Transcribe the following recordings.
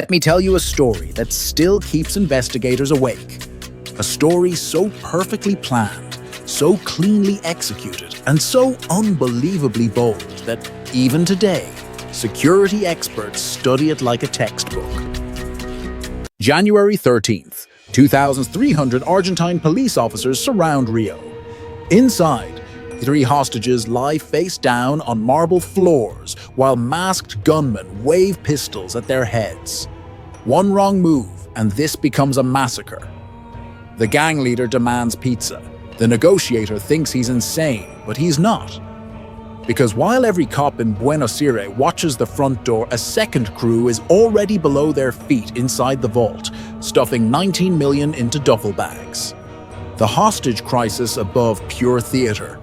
Let me tell you a story that still keeps investigators awake. A story so perfectly planned, so cleanly executed, and so unbelievably bold that even today, security experts study it like a textbook. January 13th, 2,300 Argentine police officers surround Rio. Inside, 3 hostages lie face down on marble floors while masked gunmen wave pistols at their heads. One wrong move, and this becomes a massacre. The gang leader demands pizza. The negotiator thinks he's insane, but he's not. Because while every cop in Buenos Aires watches the front door, a second crew is already below their feet inside the vault, stuffing 19 million into duffel bags. The hostage crisis above pure theater.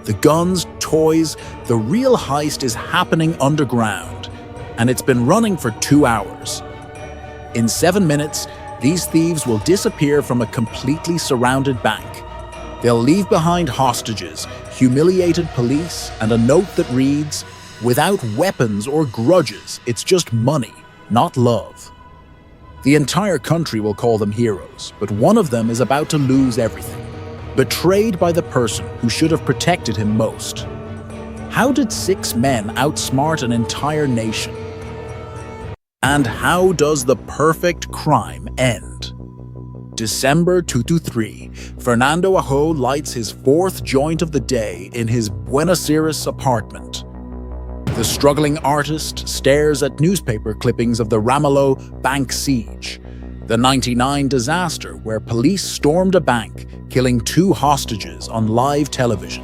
The guns, toys, the real heist is happening underground, and it's been running for 2 hours. In 7 minutes, these thieves will disappear from a completely surrounded bank. They'll leave behind hostages, humiliated police, and a note that reads, "Without weapons or grudges, it's just money, not love." The entire country will call them heroes, but one of them is about to lose everything, betrayed by the person who should have protected him most. How did 6 men outsmart an entire nation? And how does the perfect crime end? December 2023, Fernando Ajo lights his 4th joint of the day in his Buenos Aires apartment. The struggling artist stares at newspaper clippings of the Ramalho bank siege, the '99 disaster where police stormed a bank, killing 2 hostages on live television.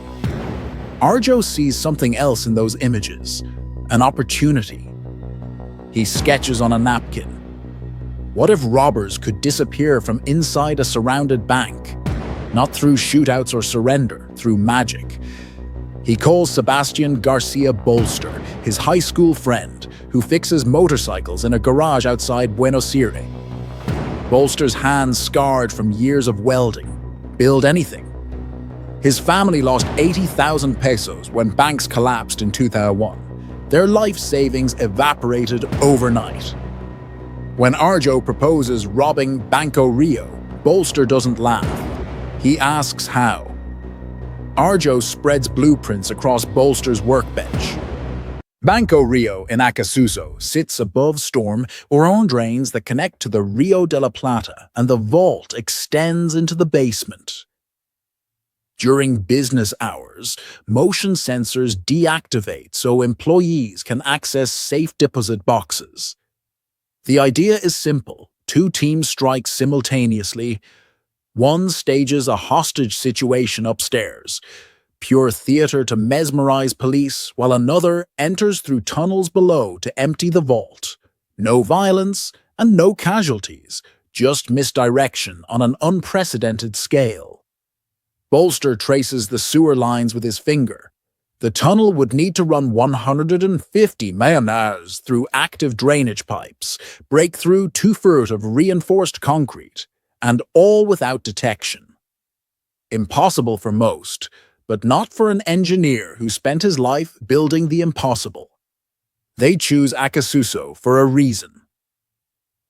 Arjo sees something else in those images, an opportunity. He sketches on a napkin. What if robbers could disappear from inside a surrounded bank? Not through shootouts or surrender, through magic. He calls Sebastian Garcia Bolster, his high school friend, who fixes motorcycles in a garage outside Buenos Aires. Bolster's hands scarred from years of welding. Build anything. His family lost 80,000 pesos when banks collapsed in 2001. Their life savings evaporated overnight. When Arjo proposes robbing Banco Rio, Bolster doesn't laugh. He asks how. Arjo spreads blueprints across Bolster's workbench. Banco Rio in Acasuso sits above storm-worn drains that connect to the Rio de la Plata, and the vault extends into the basement. During business hours, motion sensors deactivate so employees can access safe deposit boxes. The idea is simple. 2 teams strike simultaneously. One stages a hostage situation upstairs, pure theater to mesmerize police, while another enters through tunnels below to empty the vault. No violence and no casualties, just misdirection on an unprecedented scale. Bolster traces the sewer lines with his finger. The tunnel would need to run 150 miles through active drainage pipes, break through 2 feet of reinforced concrete, and all without detection. Impossible for most, but not for an engineer who spent his life building the impossible. They choose Acasuso for a reason.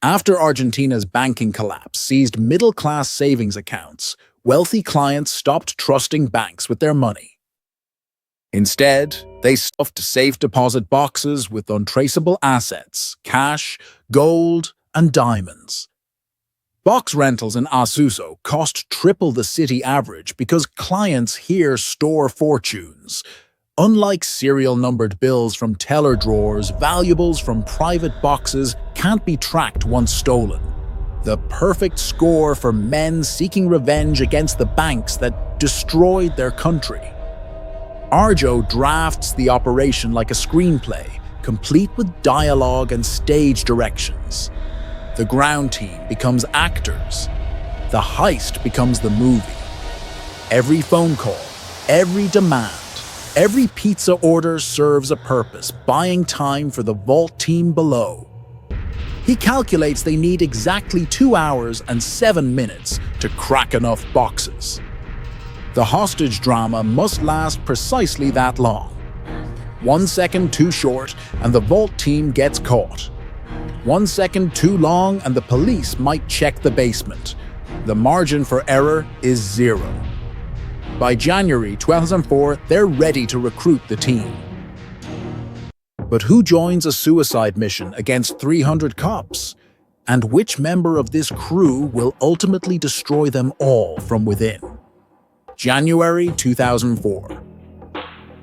After Argentina's banking collapse seized middle-class savings accounts, wealthy clients stopped trusting banks with their money. Instead, they stuffed safe deposit boxes with untraceable assets, cash, gold, and diamonds. Box rentals in Acasuso cost triple the city average because clients here store fortunes. Unlike serial-numbered bills from teller drawers, valuables from private boxes can't be tracked once stolen. The perfect score for men seeking revenge against the banks that destroyed their country. Arjo drafts the operation like a screenplay, complete with dialogue and stage directions. The ground team becomes actors. The heist becomes the movie. Every phone call, every demand, every pizza order serves a purpose, buying time for the vault team below. He calculates they need exactly 2 hours and 7 minutes to crack enough boxes. The hostage drama must last precisely that long. 1 second too short, and the vault team gets caught. 1 second too long and the police might check the basement. The margin for error is zero. By January 2004, they're ready to recruit the team. But who joins a suicide mission against 300 cops? And which member of this crew will ultimately destroy them all from within? January 2004.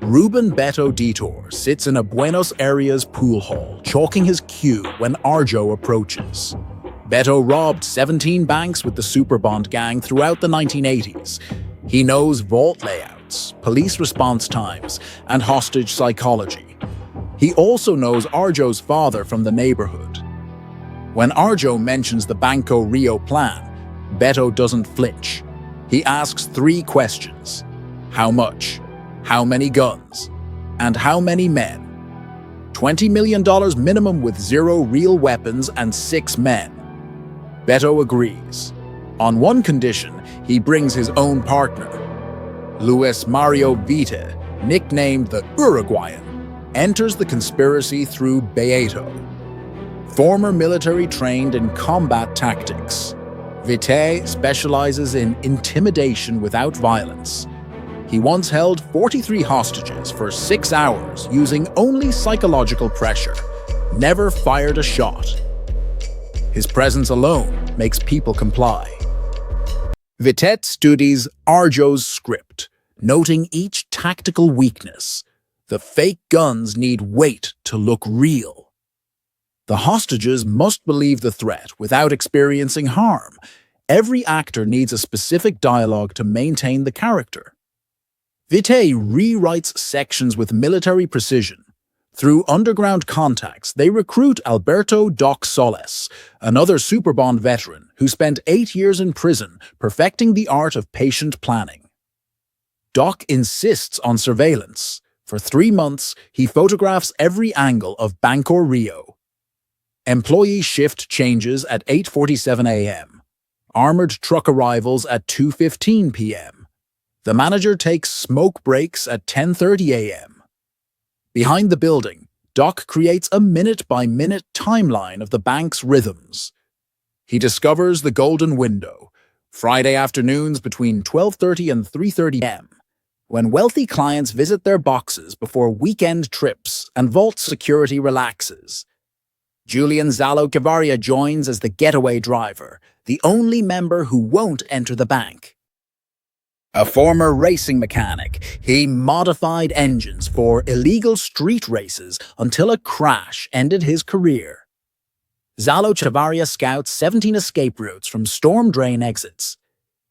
Ruben Beto Detour sits in a Buenos Aires pool hall, chalking his cue when Arjo approaches. Beto robbed 17 banks with the Superbond gang throughout the 1980s. He knows vault layouts, police response times, and hostage psychology. He also knows Arjo's father from the neighborhood. When Arjo mentions the Banco Rio plan, Beto doesn't flinch. He asks 3 questions. How much? How many guns? And how many men? $20 million minimum with 0 real weapons and 6 men. Beto agrees. On one condition, he brings his own partner. Luis Mario Vite, nicknamed the Uruguayan, enters the conspiracy through Beto. Former military trained in combat tactics, Vite specializes in intimidation without violence. He once held 43 hostages for 6 hours using only psychological pressure, never fired a shot. His presence alone makes people comply. Vite studies Arjo's script, noting each tactical weakness. The fake guns need weight to look real. The hostages must believe the threat without experiencing harm. Every actor needs a specific dialogue to maintain the character. Vite rewrites sections with military precision. Through underground contacts, they recruit Alberto Doc Soles, another Superbond veteran who spent 8 years in prison perfecting the art of patient planning. Doc insists on surveillance. For 3 months, he photographs every angle of Banco Rio. Employee shift changes at 8:47 a.m. Armored truck arrivals at 2:15 p.m. The manager takes smoke breaks at 10:30 a.m. Behind the building, Doc creates a minute-by-minute timeline of the bank's rhythms. He discovers the golden window, Friday afternoons between 12:30 and 3:30 a.m., when wealthy clients visit their boxes before weekend trips and vault security relaxes. Julian Zalo Cavaria joins as the getaway driver, the only member who won't enter the bank. A former racing mechanic, he modified engines for illegal street races until a crash ended his career. Zalo Cavaria scouts 17 escape routes from storm drain exits.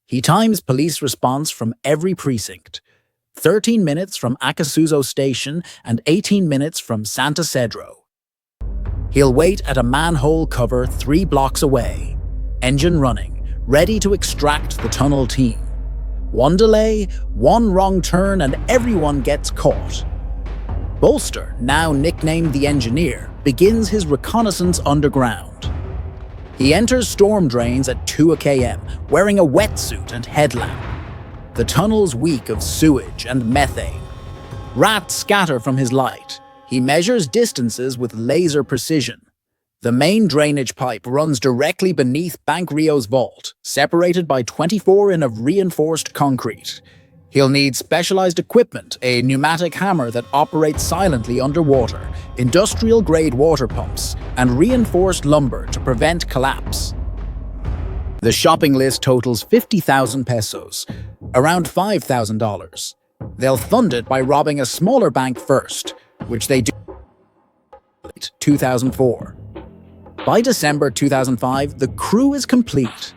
He times police response from every precinct, 13 minutes from Acasuso Station and 18 minutes from Santa Cedro. He'll wait at a manhole cover 3 blocks away, engine running, ready to extract the tunnel team. One delay, one wrong turn, and everyone gets caught. Bolster, now nicknamed the Engineer, begins his reconnaissance underground. He enters storm drains at 2 a.m., wearing a wetsuit and headlamp. The tunnel's reek of sewage and methane. Rats scatter from his light. He measures distances with laser precision. The main drainage pipe runs directly beneath Bank Rio's vault, separated by 24 in of reinforced concrete. He'll need specialized equipment, a pneumatic hammer that operates silently underwater, industrial-grade water pumps, and reinforced lumber to prevent collapse. The shopping list totals 50,000 pesos, around $5,000. They'll fund it by robbing a smaller bank first, which they do in 2004. By December 2005, the crew is complete.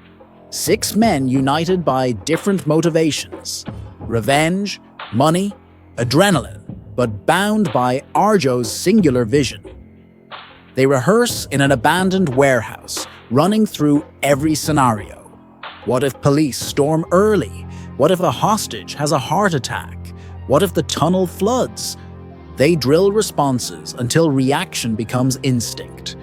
6 men united by different motivations: revenge, money, adrenaline, but bound by Arjo's singular vision. They rehearse in an abandoned warehouse, running through every scenario. What if police storm early? What if a hostage has a heart attack? What if the tunnel floods? They drill responses until reaction becomes instinct.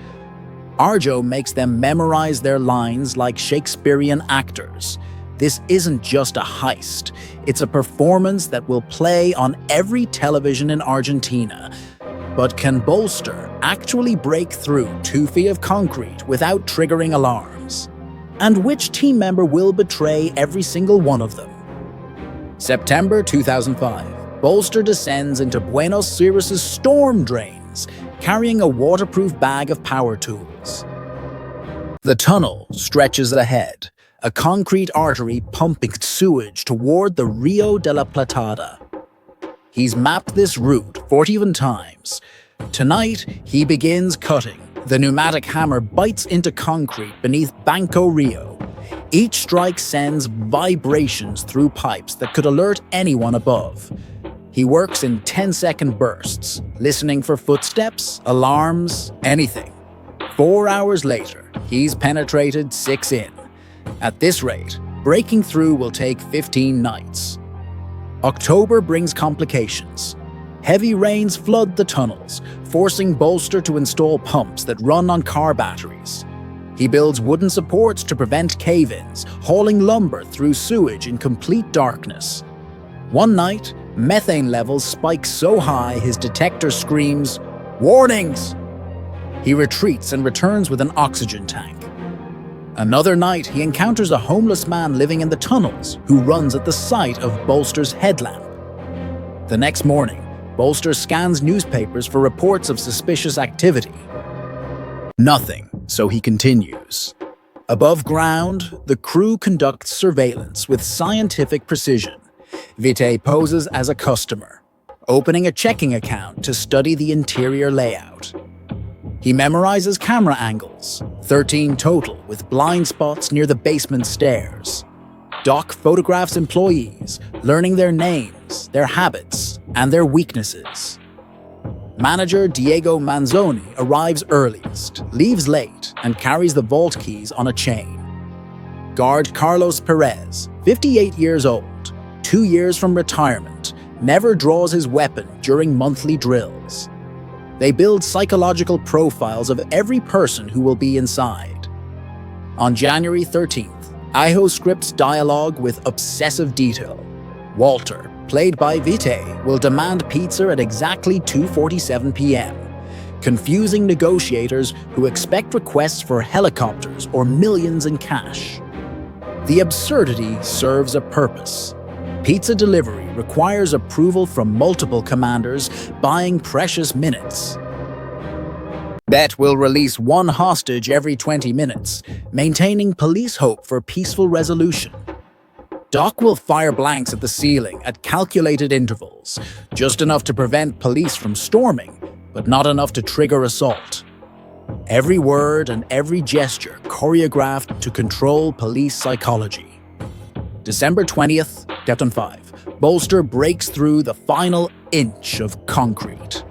Arjo makes them memorize their lines like Shakespearean actors. This isn't just a heist. It's a performance that will play on every television in Argentina. But can Bolster actually break through 2 feet of concrete without triggering alarms? And which team member will betray every single one of them? September 2005, Bolster descends into Buenos Aires' storm drains, carrying a waterproof bag of power tools. The tunnel stretches ahead, a concrete artery pumping sewage toward the Rio de la Plata. He's mapped this route 41 times. Tonight, he begins cutting. The pneumatic hammer bites into concrete beneath Banco Rio. Each strike sends vibrations through pipes that could alert anyone above. He works in 10-second bursts, listening for footsteps, alarms, anything. 4 hours later, he's penetrated 6 in. At this rate, breaking through will take 15 nights. October brings complications. Heavy rains flood the tunnels, forcing Bolster to install pumps that run on car batteries. He builds wooden supports to prevent cave-ins, hauling lumber through sewage in complete darkness. One night, methane levels spike so high his detector screams, "Warnings!" He retreats and returns with an oxygen tank. Another night, he encounters a homeless man living in the tunnels who runs at the sight of Bolster's headlamp. The next morning, Bolster scans newspapers for reports of suspicious activity. Nothing, so he continues. Above ground, the crew conducts surveillance with scientific precision. Vite poses as a customer, opening a checking account to study the interior layout. He memorizes camera angles, 13 total, with blind spots near the basement stairs. Doc photographs employees, learning their names, their habits, and their weaknesses. Manager Diego Manzoni arrives earliest, leaves late, and carries the vault keys on a chain. Guard Carlos Perez, 58 years old, 2 years from retirement, never draws his weapon during monthly drills. They build psychological profiles of every person who will be inside. On January 13th, Iho scripts dialogue with obsessive detail. Walter, played by Vite, will demand pizza at exactly 2:47 p.m., confusing negotiators who expect requests for helicopters or millions in cash. The absurdity serves a purpose. Pizza delivery requires approval from multiple commanders, buying precious minutes. Bet will release one hostage every 20 minutes, maintaining police hope for peaceful resolution. Doc will fire blanks at the ceiling at calculated intervals, just enough to prevent police from storming, but not enough to trigger assault. Every word and every gesture choreographed to control police psychology. December 20th, 2005, Bolster breaks through the final inch of concrete.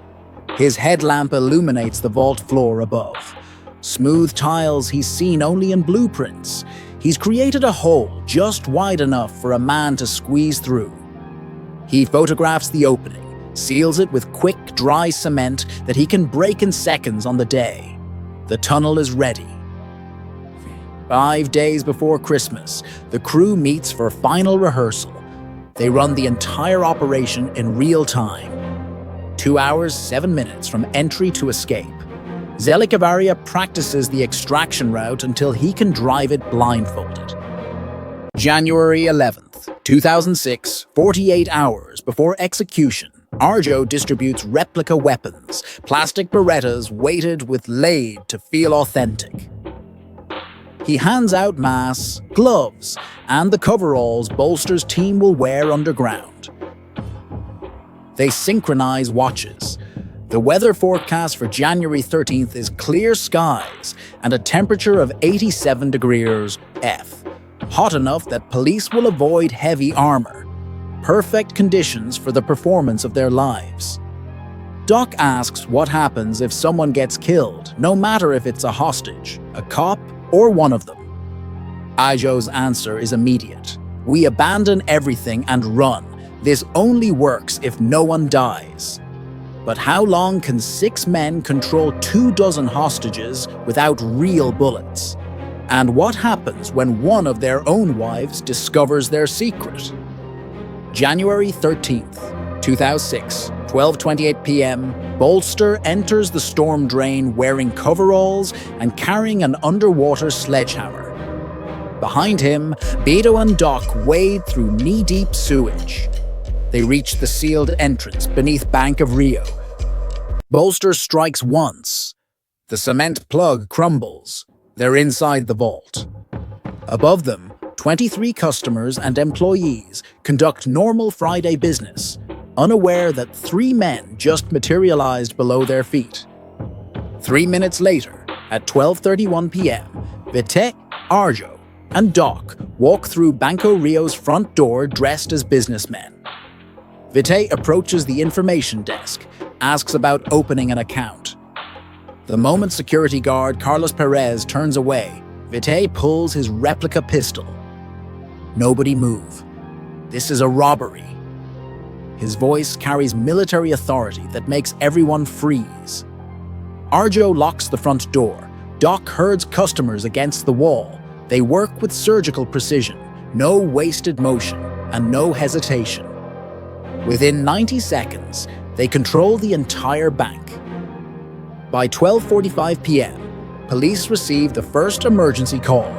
His headlamp illuminates the vault floor above. Smooth tiles he's seen only in blueprints. He's created a hole just wide enough for a man to squeeze through. He photographs the opening, seals it with quick, dry cement that he can break in seconds on the day. The tunnel is ready. 5 days before Christmas, the crew meets for final rehearsal. They run the entire operation in real time. 2 hours, 7 minutes from entry to escape. Zelikavaria practices the extraction route until he can drive it blindfolded. January 11th, 2006, 48 hours before execution, Arjo distributes replica weapons, plastic Berettas weighted with lead to feel authentic. He hands out masks, gloves, and the coveralls Bolster's team will wear underground. They synchronize watches. The weather forecast for January 13th is clear skies and a temperature of 87 degrees F, hot enough that police will avoid heavy armor. Perfect conditions for the performance of their lives. Doc asks what happens if someone gets killed, no matter if it's a hostage, a cop, or one of them. Ajo's answer is immediate. We abandon everything and run. This only works if no one dies. But how long can 6 men control 24 hostages without real bullets? And what happens when one of their own wives discovers their secret? January 13th. 2006, 12:28 p.m., Bolster enters the storm drain wearing coveralls and carrying an underwater sledgehammer. Behind him, Beto and Doc wade through knee-deep sewage. They reach the sealed entrance beneath Bank of Rio. Bolster strikes once. The cement plug crumbles. They're inside the vault. Above them, 23 customers and employees conduct normal Friday business, unaware that 3 men just materialized below their feet. 3 minutes later, at 12:31 p.m., Vite, Arjo, and Doc walk through Banco Rio's front door dressed as businessmen. Vite approaches the information desk, asks about opening an account. The moment security guard Carlos Perez turns away, Vite pulls his replica pistol. Nobody move. This is a robbery. His voice carries military authority that makes everyone freeze. Arjo locks the front door. Doc herds customers against the wall. They work with surgical precision, no wasted motion, and no hesitation. Within 90 seconds, they control the entire bank. By 12:45 p.m., police receive the first emergency call.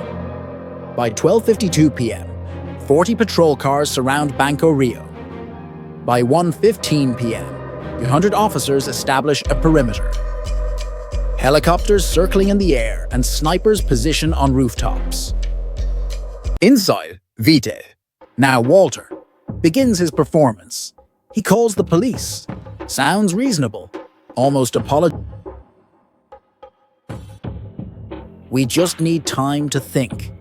By 12:52 p.m., 40 patrol cars surround Banco Rio. By 1:15 p.m., 100 officers establish a perimeter. Helicopters circling in the air and snipers position on rooftops. Inside, Vite, now Walter, begins his performance. He calls the police. Sounds reasonable, almost apologetic. We just need time to think.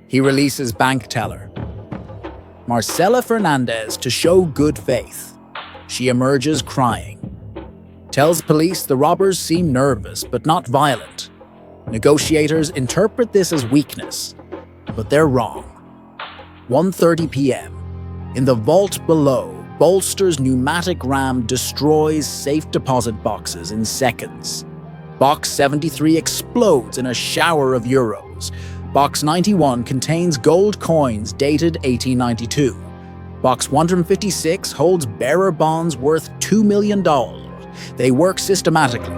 He releases bank teller. Marcela Fernandez to show good faith. She emerges crying. Tells police the robbers seem nervous but not violent. Negotiators interpret this as weakness, but they're wrong. 1:30 p.m. In the vault below, Bolster's pneumatic ram destroys safe deposit boxes in seconds. Box 73 explodes in a shower of euros. Box 91 contains gold coins dated 1892. Box 156 holds bearer bonds worth $2 million. They work systematically.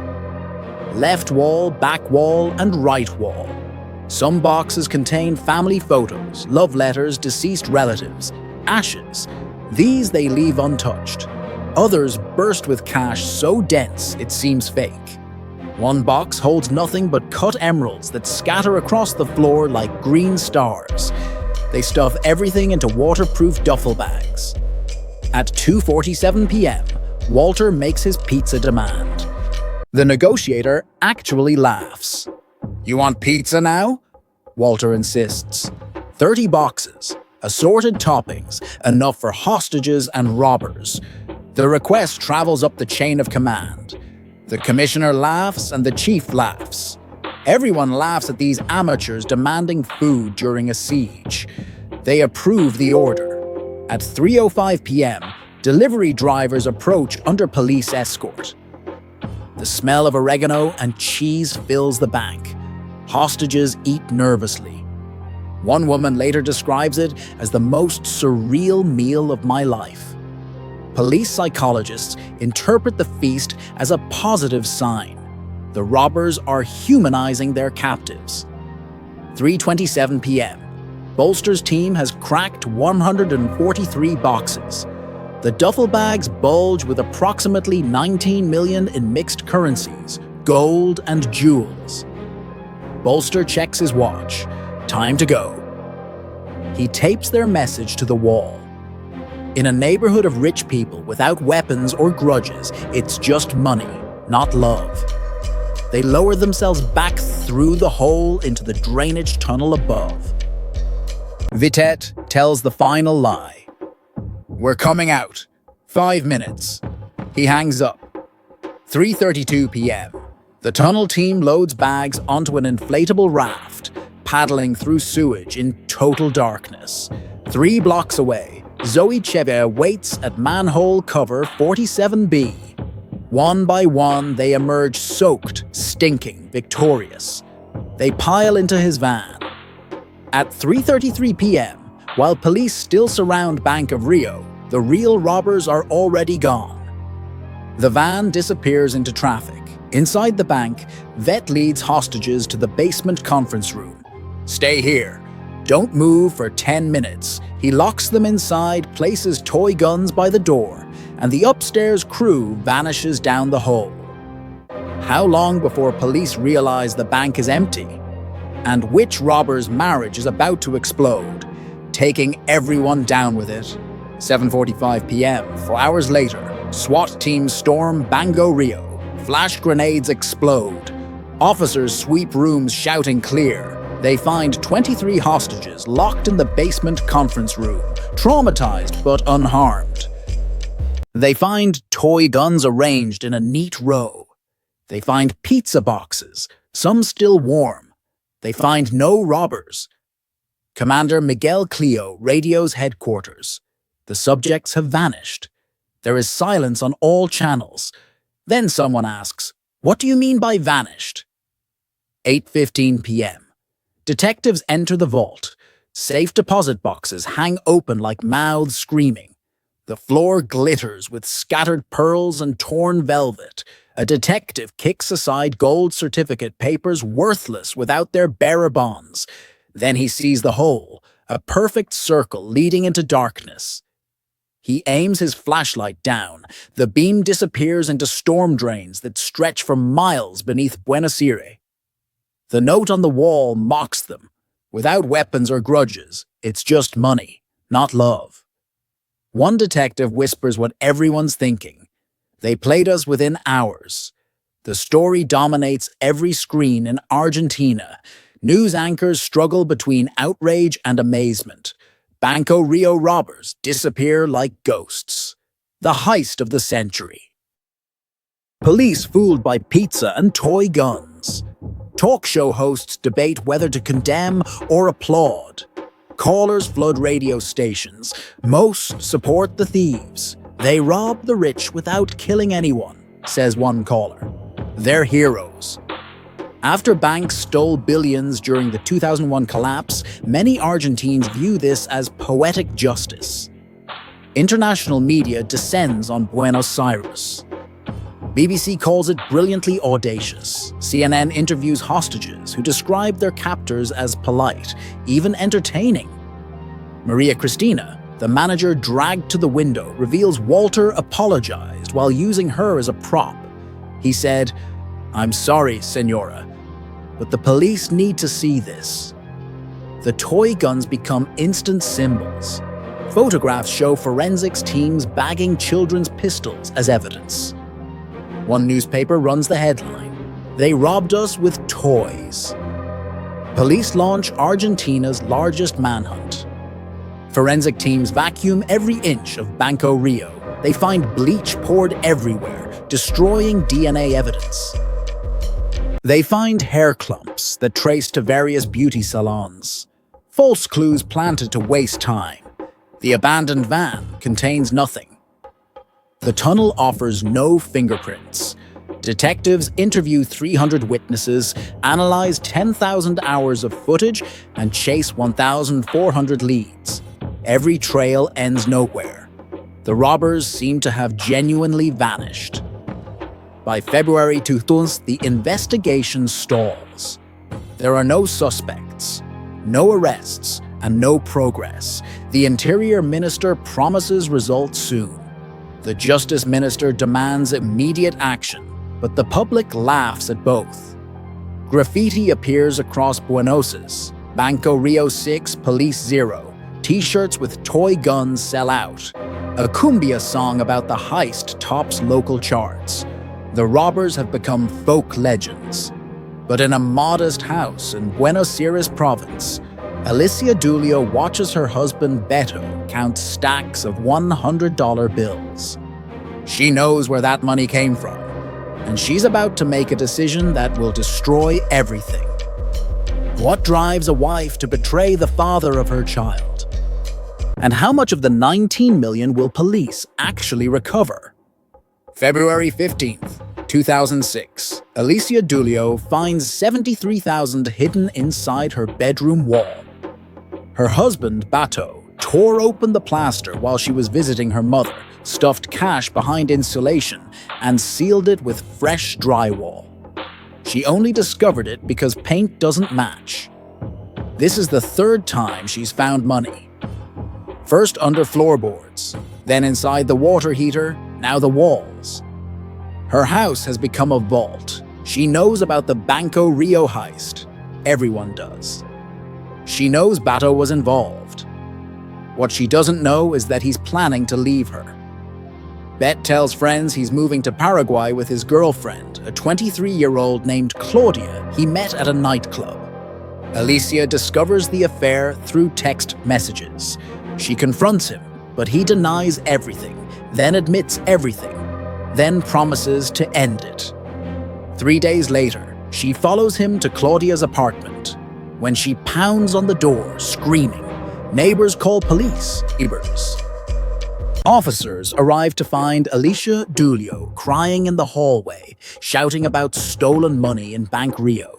Left wall, back wall, and right wall. Some boxes contain family photos, love letters, deceased relatives, ashes. These they leave untouched. Others burst with cash so dense it seems fake. One box holds nothing but cut emeralds that scatter across the floor like green stars. They stuff everything into waterproof duffel bags. At 2:47 p.m., Walter makes his pizza demand. The negotiator actually laughs. "You want pizza now?" Walter insists. 30 boxes, assorted toppings, enough for hostages and robbers. The request travels up the chain of command. The commissioner laughs and the chief laughs. Everyone laughs at these amateurs demanding food during a siege. They approve the order. At 3:05 p.m., delivery drivers approach under police escort. The smell of oregano and cheese fills the bank. Hostages eat nervously. One woman later describes it as the most surreal meal of my life. Police psychologists interpret the feast as a positive sign. The robbers are humanizing their captives. 3:27 p.m. Bolster's team has cracked 143 boxes. The duffel bags bulge with approximately 19 million in mixed currencies, gold and jewels. Bolster checks his watch. Time to go. He tapes their message to the wall. In a neighborhood of rich people without weapons or grudges, it's just money, not love. They lower themselves back through the hole into the drainage tunnel above. Vitet tells the final lie. "We're coming out. 5 minutes." He hangs up. 3:32 p.m. The tunnel team loads bags onto an inflatable raft, paddling through sewage in total darkness. 3 blocks away, Zoe Chever waits at manhole cover 47B. One by one, they emerge soaked, stinking, victorious. They pile into his van. At 3:33 p.m., while police still surround Bank of Rio, The real robbers are already gone. The van disappears into traffic. Inside the bank, Vet leads hostages to the basement conference room. Stay here. Don't move for 10 minutes. He locks them inside, places toy guns by the door, and the upstairs crew vanishes down the hole. How long before police realize the bank is empty? And which robber's marriage is about to explode, taking everyone down with it? 7:45 p.m. 4 hours later, SWAT teams storm Banco Rio. Flash grenades explode. Officers sweep rooms shouting clear. They find 23 hostages locked in the basement conference room, traumatized but unharmed. They find toy guns arranged in a neat row. They find pizza boxes, some still warm. They find no robbers. Commander Miguel Clio radios headquarters. The subjects have vanished. There is silence on all channels. Then someone asks, "What do you mean by vanished?" 8:15 p.m. Detectives enter the vault. Safe deposit boxes hang open like mouths screaming. The floor glitters with scattered pearls and torn velvet. A detective kicks aside gold certificate papers worthless without their bearer bonds. Then he sees the hole, a perfect circle leading into darkness. He aims his flashlight down. The beam disappears into storm drains that stretch for miles beneath Buenos Aires. The note on the wall mocks them. Without weapons or grudges, it's just money, not love. One detective whispers what everyone's thinking. They played us within hours. The story dominates every screen in Argentina. News anchors struggle between outrage and amazement. Banco Rio robbers disappear like ghosts. The heist of the century. Police fooled by pizza and toy guns. Talk show hosts debate whether to condemn or applaud. Callers flood radio stations. Most support the thieves. They rob the rich without killing anyone, says one caller. They're heroes. After banks stole billions during the 2001 collapse, many Argentines view this as poetic justice. International media descends on Buenos Aires. BBC calls it brilliantly audacious. CNN interviews hostages who describe their captors as polite, even entertaining. Maria Cristina, the manager dragged to the window, reveals Walter apologized while using her as a prop. He said, "I'm sorry, Senora, but the police need to see this." The toy guns become instant symbols. Photographs show forensics teams bagging children's pistols as evidence. One newspaper runs the headline, "They robbed us with toys." Police launch Argentina's largest manhunt. Forensic teams vacuum every inch of Banco Rio. They find bleach poured everywhere, destroying DNA evidence. They find hair clumps that trace to various beauty salons. False clues planted to waste time. The abandoned van contains nothing. The tunnel offers no fingerprints. Detectives interview 300 witnesses, analyze 10,000 hours of footage, and chase 1,400 leads. Every trail ends nowhere. The robbers seem to have genuinely vanished. By February 2000, the investigation stalls. There are no suspects, no arrests, and no progress. The Interior Minister promises results soon. The Justice Minister demands immediate action, but the public laughs at both. Graffiti appears across Buenos Aires. Banco Rio 6, Police 0. T-shirts with toy guns sell out. A cumbia song about the heist tops local charts. The robbers have become folk legends. But in a modest house in Buenos Aires province, Alicia Dulio watches her husband Beto count stacks of $100 bills. She knows where that money came from, and she's about to make a decision that will destroy everything. What drives a wife to betray the father of her child? And how much of the $19 million will police actually recover? February 15th, 2006. Alicia Dulio finds $73,000 hidden inside her bedroom wall. Her husband, Bato, tore open the plaster while she was visiting her mother, stuffed cash behind insulation, and sealed it with fresh drywall. She only discovered it because paint doesn't match. This is the third time she's found money. First under floorboards, then inside the water heater, now the walls. Her house has become a vault. She knows about the Banco Rio heist. Everyone does. She knows Bato was involved. What she doesn't know is that he's planning to leave her. Bet tells friends he's moving to Paraguay with his girlfriend, a 23-year-old named Claudia he met at a nightclub. Alicia discovers the affair through text messages. She confronts him, but he denies everything, then admits everything, then promises to end it. 3 days later, she follows him to Claudia's apartment. When she pounds on the door, screaming, neighbors call police. Officers arrive to find Alicia Dulio crying in the hallway, shouting about stolen money in Bank Rio.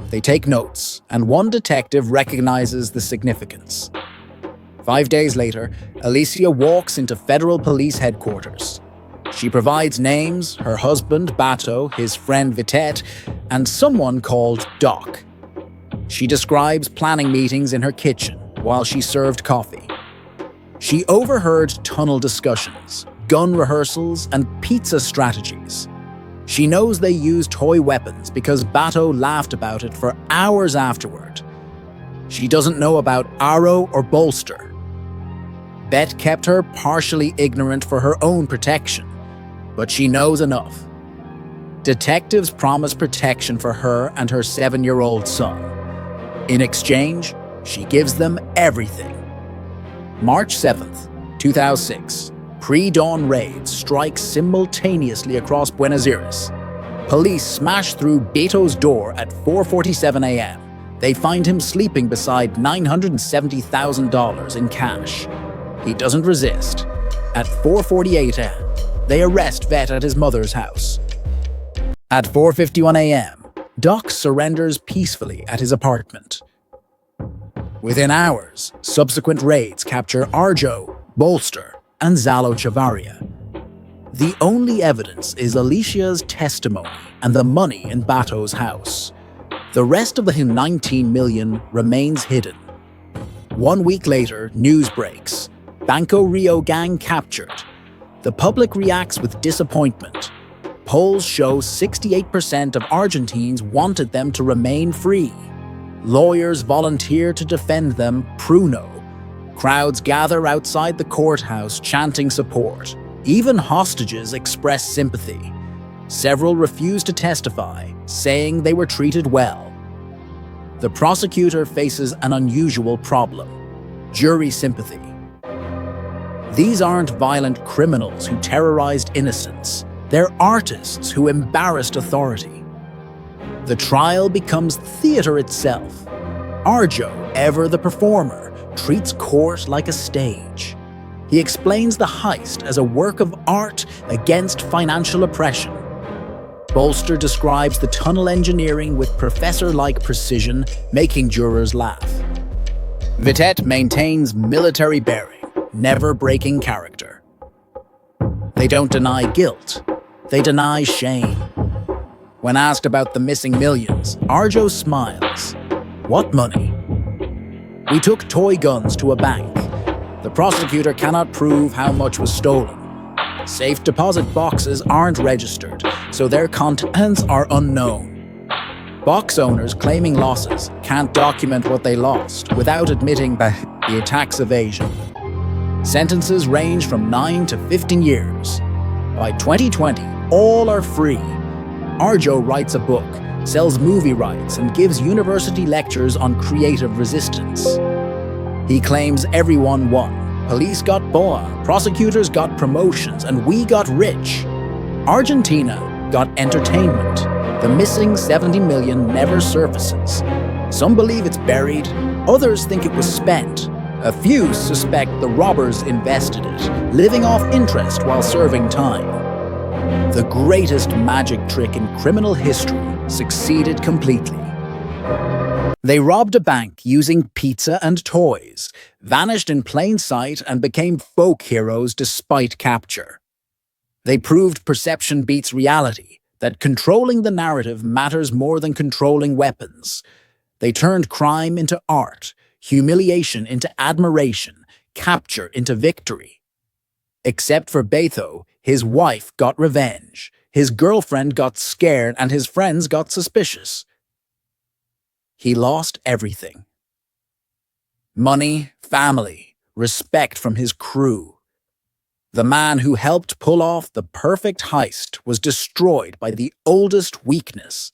They take notes, and one detective recognizes the significance. 5 days later, Alicia walks into federal police headquarters. She provides names, her husband, Bato, his friend Vitet, and someone called Doc. She describes planning meetings in her kitchen while she served coffee. She overheard tunnel discussions, gun rehearsals, and pizza strategies. She knows they use toy weapons because Bato laughed about it for hours afterward. She doesn't know about Arrow or Bolster. Bet kept her partially ignorant for her own protection, but she knows enough. Detectives promise protection for her and her 7-year-old son. In exchange, she gives them everything. March 7th, 2006, pre-dawn raids strike simultaneously across Buenos Aires. Police smash through Beto's door at 4:47 a.m. They find him sleeping beside $970,000 in cash. He doesn't resist. At 4:48 a.m., they arrest Vet at his mother's house. At 4:51 a.m., Doc surrenders peacefully at his apartment. Within hours, subsequent raids capture Arjo, Bolster, and Zalo Chavarria. The only evidence is Alicia's testimony and the money in Bato's house. The rest of the $19 million remains hidden. 1 week later, news breaks. Banco Rio gang captured. The public reacts with disappointment. Polls show 68% of Argentines wanted them to remain free. Lawyers volunteer to defend them pro no. Crowds gather outside the courthouse chanting support. Even hostages express sympathy. Several refuse to testify, saying they were treated well. The prosecutor faces an unusual problem: jury sympathy. These aren't violent criminals who terrorized innocents. They're artists who embarrassed authority. The trial becomes theater itself. Arjo, ever the performer, treats court like a stage. He explains the heist as a work of art against financial oppression. Bolster describes the tunnel engineering with professor-like precision, making jurors laugh. Vitet maintains military bearing, never breaking character. They don't deny guilt, they deny shame. When asked about the missing millions, Arjo smiles. What money? We took toy guns to a bank. The prosecutor cannot prove how much was stolen. Safe deposit boxes aren't registered, so their contents are unknown. Box owners claiming losses can't document what they lost without admitting the tax evasion. Sentences range from 9 to 15 years. By 2020, all are free. Arjo writes a book, sells movie rights, and gives university lectures on creative resistance. He claims everyone won. Police got BOA, prosecutors got promotions, and we got rich. Argentina got entertainment. The missing $70 million never surfaces. Some believe it's buried, others think it was spent. A few suspect the robbers invested it, living off interest while serving time. The greatest magic trick in criminal history succeeded completely. They robbed a bank using pizza and toys, vanished in plain sight, and became folk heroes despite capture. They proved perception beats reality, that controlling the narrative matters more than controlling weapons. They turned crime into art, humiliation into admiration, capture into victory. Except for Beto, his wife got revenge, his girlfriend got scared, and his friends got suspicious. He lost everything. Money, family, respect from his crew. The man who helped pull off the perfect heist was destroyed by the oldest weakness.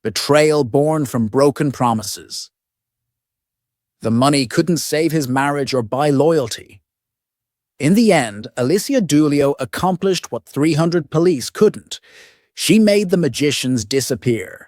Betrayal born from broken promises. The money couldn't save his marriage or buy loyalty. In the end, Alicia Dulio accomplished what 300 police couldn't. She made the magicians disappear.